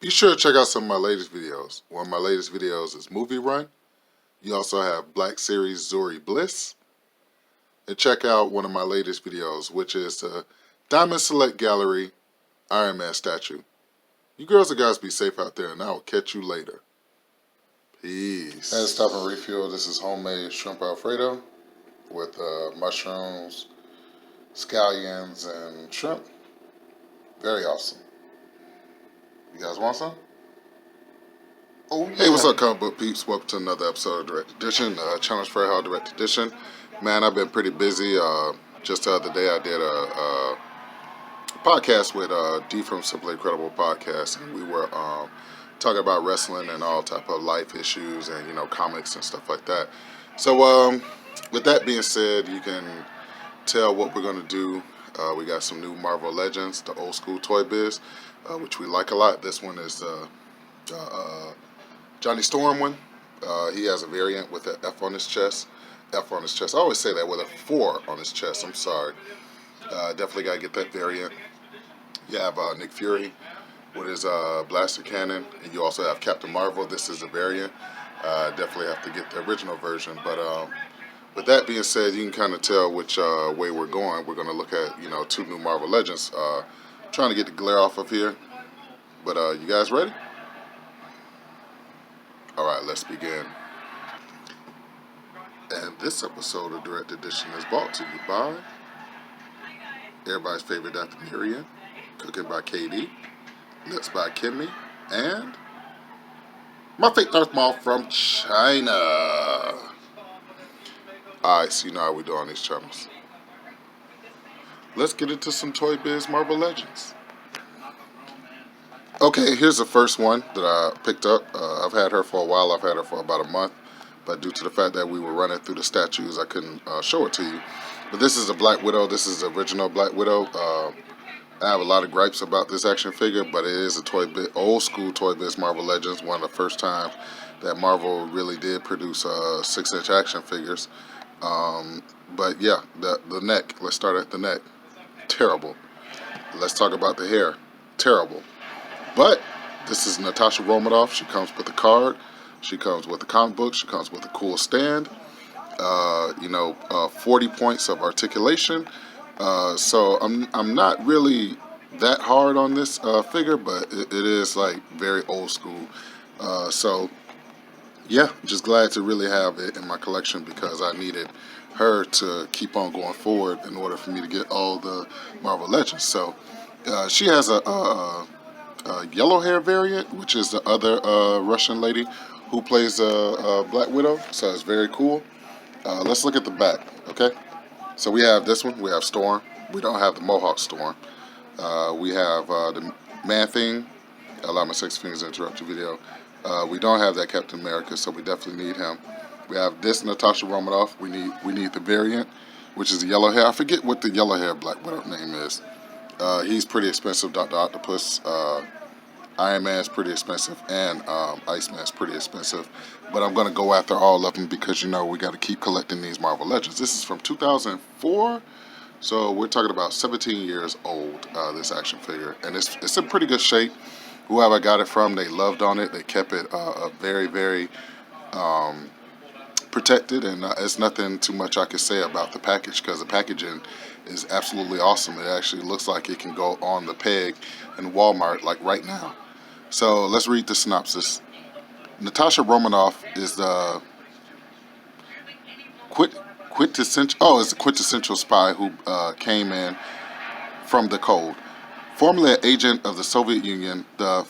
Be sure to check out some of my latest videos. One of my latest videos is Movie Run. You also have Black Series Zuri Bliss. And check out one of my latest videos, which is the Diamond Select Gallery Iron Man statue. You girls and guys be safe out there, and I will catch you later. Peace. And stop and refuel. This is homemade shrimp Alfredo with mushrooms, scallions, and shrimp. Very awesome. You guys want some? Oh, yeah. Hey, what's up, comic book peeps? Welcome to another episode of Direct Edition, Challenge for Hell Direct Edition. Man, I've been pretty busy. Just the other day, I did a podcast with D from Simply Incredible Podcast, and we were talking about wrestling and all type of life issues and comics and stuff like that. So, with that being said, you can tell what we're gonna do. We got some new Marvel Legends, the old school Toy Biz, which we like a lot. This one is Johnny Storm one. He has a variant with an F on his chest. F on his chest. I always say that with a 4 on his chest. I'm sorry. Definitely got to get that variant. You have Nick Fury with his blaster cannon. And you also have Captain Marvel. This is a variant. Definitely have to get the original version. But with that being said, you can kind of tell which way we're going. We're going to look at, 2 new Marvel Legends. Trying to get the glare off of here. But you guys ready? Alright, let's begin. And this episode of Direct Edition is brought to you by everybody's favorite Dr. Miriam, Cooking by KD, Lips by Kimmy, and my fake Darth Maul from China. Alright, so you know how we do on these channels. Let's get into some Toy Biz Marvel Legends. Okay, here's the first one that I picked up. I've had her for a while. I've had her for about a month. But due to the fact that we were running through the statues, I couldn't show it to you. But this is a Black Widow. This is the original Black Widow. I have a lot of gripes about this action figure, but it is a old school Toy Biz Marvel Legends. One of the first times that Marvel really did produce 6-inch action figures. But yeah, the neck. Let's start at the neck. Terrible. Let's talk about the hair. Terrible. But this is Natasha Romanoff. She comes with a card. She comes with a comic book. She comes with a cool stand. 40 points of articulation. So I'm not really that hard on this figure, but it is like very old school. So yeah, just glad to really have it in my collection because I needed her to keep on going forward in order for me to get all the Marvel Legends. So she has a yellow hair variant, which is the other Russian lady who plays Black Widow, so it's very cool. Let's look at the back, okay? So we have this one, we have Storm. We don't have the Mohawk Storm. We have the Man-Thing. Allow my 6 fingers to interrupt your video. We don't have that Captain America, so we definitely need him. We have this Natasha Romanoff. We need the variant, which is the yellow hair. I forget what the yellow hair Black Widow name is. He's pretty expensive. Dr. Octopus, Iron Man's pretty expensive, and Iceman's pretty expensive. But I'm going to go after all of them because, we got to keep collecting these Marvel Legends. This is from 2004, so we're talking about 17 years old, this action figure. And it's in pretty good shape. Whoever I got it from, they loved on it. They kept it very, very protected, and it's nothing too much I could say about the package because the packaging is absolutely awesome. It actually looks like it can go on the peg in Walmart like right now. So let's read the synopsis. Natasha Romanoff is the quintessential spy who came in from the cold. Formerly an agent of the Soviet Union, the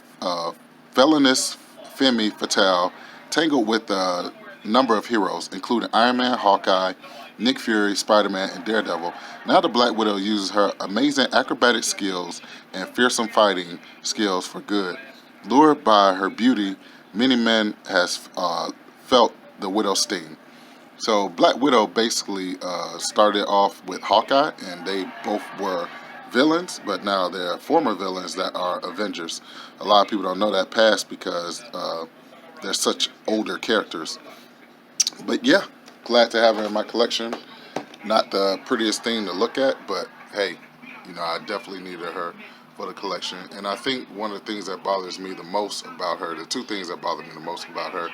felonious Femme Fatale tangled with a number of heroes, including Iron Man, Hawkeye, Nick Fury, Spider-Man, and Daredevil. Now the Black Widow uses her amazing acrobatic skills and fearsome fighting skills for good. Lured by her beauty, many men has felt the widow's sting. So Black Widow basically started off with Hawkeye, and they both were villains, but now they're former villains that are Avengers. A lot of people don't know that past because they're such older characters. But yeah, glad to have her in my collection. Not the prettiest thing to look at, but hey, I definitely needed her for the collection. And I think one of the things that bothers me the most about her, the two things that bother me the most about her,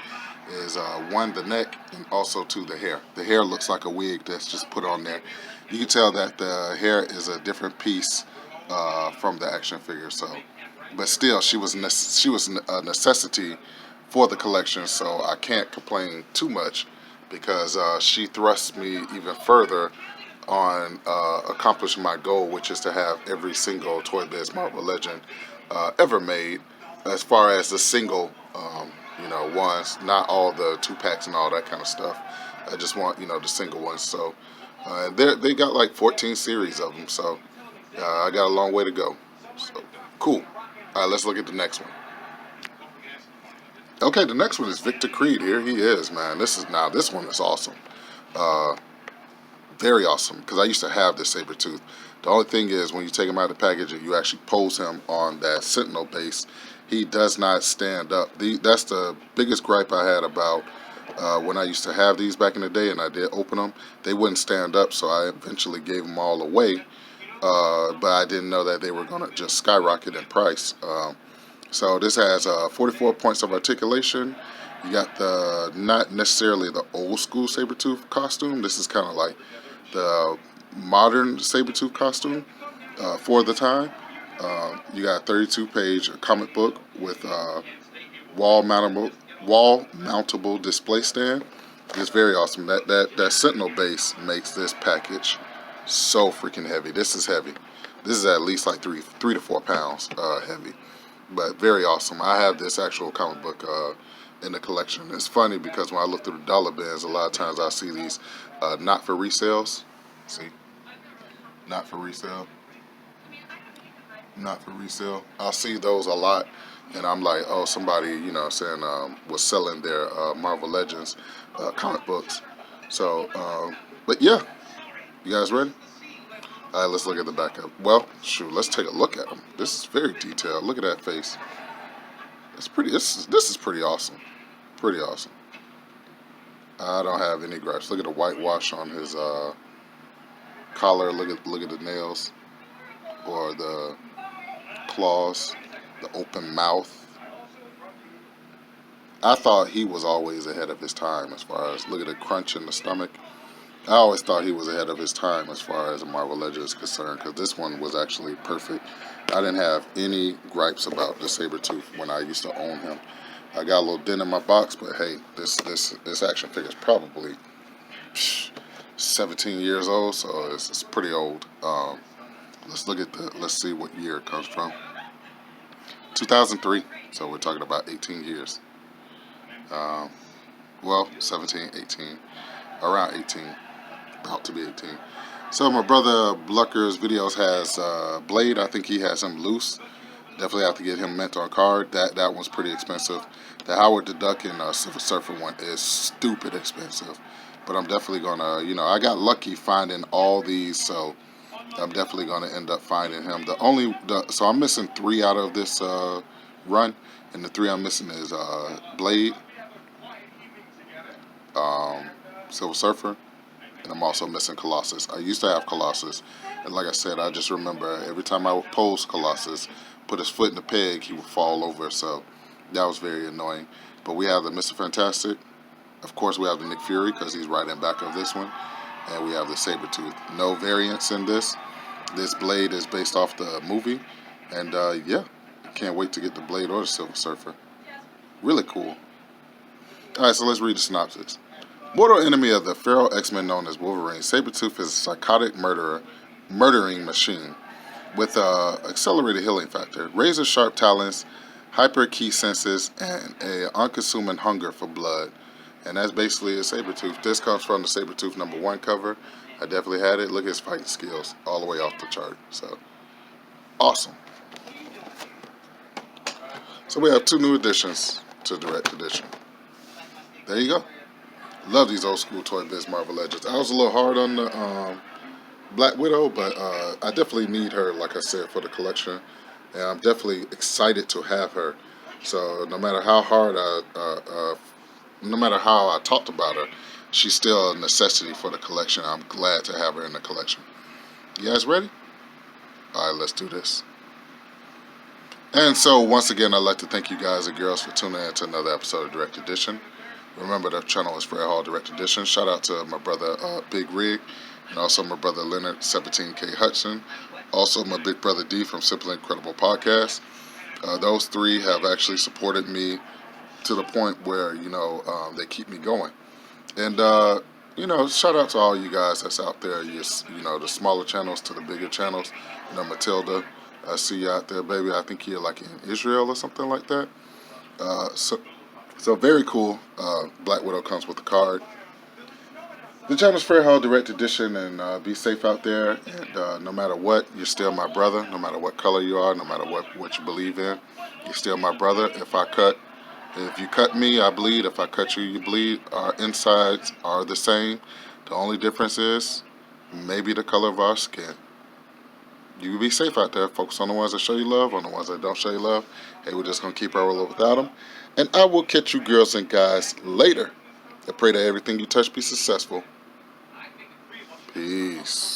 is one, the neck, and also two, the hair. The hair looks like a wig that's just put on there. You can tell that the hair is a different piece from the action figure. So, but still, she was a necessity for the collection. So I can't complain too much because she thrusts me even further on accomplishing my goal, which is to have every single Toy Biz Marvel Legend ever made, as far as the single, ones, not all the 2 packs and all that kind of stuff. I just want, the single ones. So they got like 14 series of them. So I got a long way to go. So cool. All right, let's look at the next one. Okay, the next one is Victor Creed. Here he is, man. This one is awesome. Uh, Very awesome, because I used to have this Sabretooth. The only thing is, when you take him out of the package and you actually pose him on that Sentinel base, he does not stand up. That's the biggest gripe I had about when I used to have these back in the day and I did open them. They wouldn't stand up, so I eventually gave them all away. But I didn't know that they were going to just skyrocket in price. So this has 44 points of articulation. You got not necessarily the old school Sabretooth costume. This is kind of like the modern Sabretooth costume for the time. You got a 32-page comic book with wall mountable display stand. It's very awesome. That Sentinel base makes this package so freaking heavy. This is heavy. This is at least like 3 to 4 pounds heavy, but very awesome. I have this actual comic book in the collection. It's funny because when I look through the dollar bins, a lot of times I see these not for resales. See, not for resale, not for resale. I'll see those a lot, and I'm like, oh, somebody, saying was selling their Marvel Legends comic books. So, but yeah, you guys ready? All right, let's look at the back up. Well, shoot, let's take a look at them. This is very detailed. Look at that face. It's pretty. This is pretty awesome. Pretty awesome. I don't have any gripes. Look at the whitewash on his collar. Look at the nails or the claws, the open mouth. I thought he was always ahead of his time as far as look at the crunch in the stomach. I always thought he was ahead of his time as far as a Marvel Legend is concerned, because this one was actually perfect. I didn't have any gripes about the Sabretooth when I used to own him. I got a little dent in my box, but hey, this action figure is probably 17 years old, so it's pretty old. Let's see what year it comes from. 2003, so we're talking about 18 years. Well, 17, 18, around 18. About to be 18. So my brother Blucker's videos has Blade. I think he has him loose. Definitely have to get him mint on card. That one's pretty expensive. The Howard the Duck and Silver Surfer one is stupid expensive. But I'm definitely gonna, I got lucky finding all these, so I'm definitely gonna end up finding him. So I'm missing 3 out of this run, and the 3 I'm missing is Blade, Silver Surfer, and I'm also missing Colossus. I used to have Colossus, and like I said, I just remember every time I would pose Colossus, put his foot in the peg, he would fall over, so that was very annoying. But we have the Mr. Fantastic. Of course, we have the Nick Fury, because he's right in back of this one. And we have the Sabretooth. No variants in this. This Blade is based off the movie. And yeah, can't wait to get the Blade or the Silver Surfer. Really cool. Alright, so let's read the synopsis. Mortal enemy of the feral X-Men known as Wolverine, Sabretooth is a psychotic murdering machine with accelerated healing factor, razor-sharp talons, hyper-key senses, and an unconsuming hunger for blood. And that's basically a Sabretooth. This comes from the Sabretooth #1 cover. I definitely had it. Look at his fighting skills, all the way off the chart. So, awesome. So we have 2 new additions to Direct Edition. There you go. Love these old school Toy Biz Marvel Legends. I was a little hard on the Black Widow, but I definitely need her, like I said, for the collection. And I'm definitely excited to have her. So no matter how hard no matter how I talked about her, she's still a necessity for the collection. I'm glad to have her in the collection. You guys ready? All right, let's do this. And so, once again, I'd like to thank you guys and girls for tuning in to another episode of Direct Edition. Remember, the channel is Fred Hall Direct Edition. Shout out to my brother Big Rig, and also my brother Leonard 17K Hudson. Also, my big brother D from Simply Incredible Podcast. Those three have actually supported me to the point where, they keep me going. And, shout out to all you guys that's out there. The smaller channels to the bigger channels. Matilda, I see you out there, baby. I think you're like in Israel or something like that. So very cool. Black Widow comes with a card. The channel's Fair Hall Direct Edition, and be safe out there. And no matter what, you're still my brother. No matter what color you are, no matter what you believe in, you're still my brother. If you cut me, I bleed. If I cut you, you bleed. Our insides are the same. The only difference is maybe the color of our skin. You be safe out there. Focus on the ones that show you love, on the ones that don't show you love. Hey, we're just going to keep rolling without them. And I will catch you girls and guys later. I pray that everything you touch be successful. Peace.